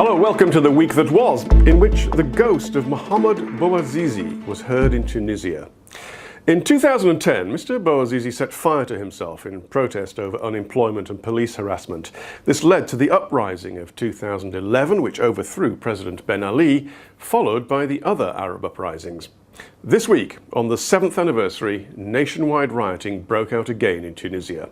Hello, welcome to the week that was, in which the ghost of Mohamed Bouazizi was heard in Tunisia. In 2010, Mr. Bouazizi set fire to himself in protest over unemployment and police harassment. This led to the uprising of 2011, which overthrew President Ben Ali, followed by the other Arab uprisings. This week, on the 7th anniversary, nationwide rioting broke out again in Tunisia.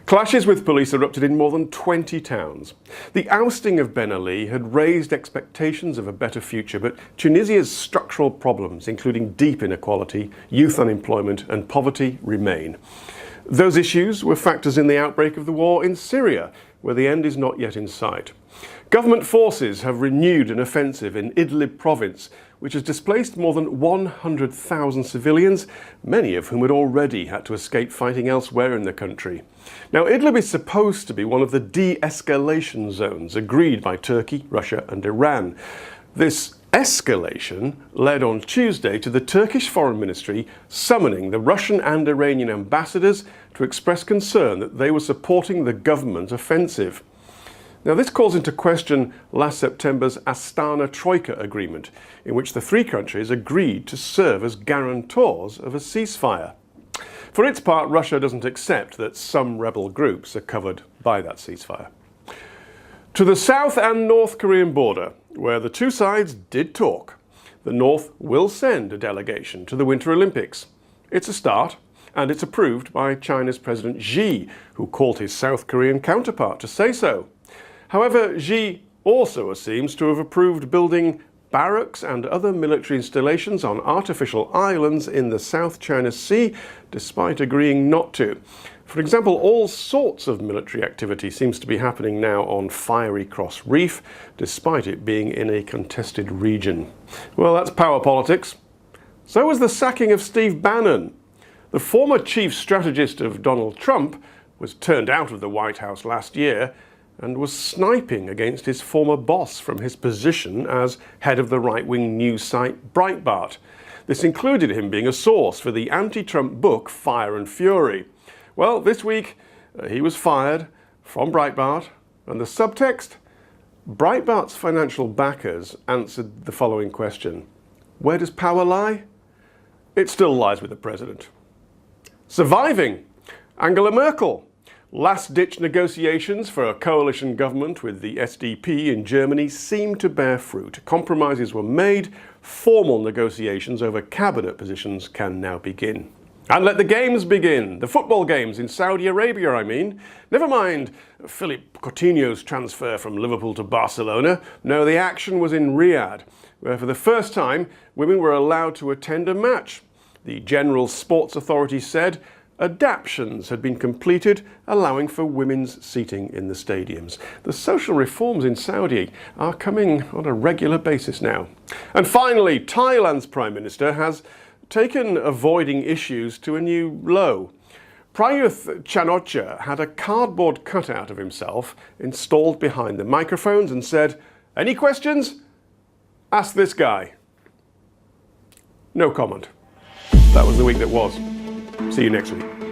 Clashes with police erupted in more than 20 towns. The ousting of Ben Ali had raised expectations of a better future, but Tunisia's structural problems, including deep inequality, youth unemployment and poverty, remain. Those issues were factors in the outbreak of the war in Syria, where the end is not yet in sight. Government forces have renewed an offensive in Idlib province, which has displaced more than 100,000 civilians, many of whom had already had to escape fighting elsewhere in the country. Now, Idlib is supposed to be one of the de-escalation zones agreed by Turkey, Russia and Iran. This escalation led on Tuesday to the Turkish Foreign Ministry summoning the Russian and Iranian ambassadors to express concern that they were supporting the government offensive. Now, this calls into question last September's Astana Troika agreement, in which the three countries agreed to serve as guarantors of a ceasefire. For its part, Russia doesn't accept that some rebel groups are covered by that ceasefire. To the South and North Korean border, where the two sides did talk, the North will send a delegation to the Winter Olympics. It's a start, and it's approved by China's President Xi, who called his South Korean counterpart to say so. However, Xi also seems to have approved building barracks and other military installations on artificial islands in the South China Sea, despite agreeing not to. For example, all sorts of military activity seems to be happening now on Fiery Cross Reef, despite it being in a contested region. Well, that's power politics. So was the sacking of Steve Bannon. The former chief strategist of Donald Trump was turned out of the White House last year and was sniping against his former boss from his position as head of the right-wing news site Breitbart. This included him being a source for the anti-Trump book Fire and Fury. Well, this week he was fired from Breitbart, and the subtext? Breitbart's financial backers answered the following question: where does power lie? It still lies with the president. Surviving: Angela Merkel. Last-ditch negotiations for a coalition government with the SDP in Germany seemed to bear fruit. Compromises were made. Formal negotiations over cabinet positions can now begin. And let the games begin. The football games in Saudi Arabia, I mean. Never mind Philippe Coutinho's transfer from Liverpool to Barcelona. No, the action was in Riyadh, where for the first time women were allowed to attend a match. The General Sports Authority said adaptations had been completed, allowing for women's seating in the stadiums. The social reforms in Saudi are coming on a regular basis now. And finally, Thailand's Prime Minister has taken avoiding issues to a new low. Prayuth Chan-o-cha had a cardboard cutout of himself installed behind the microphones and said, "Any questions? Ask this guy." No comment. That was the week that was. See you next week.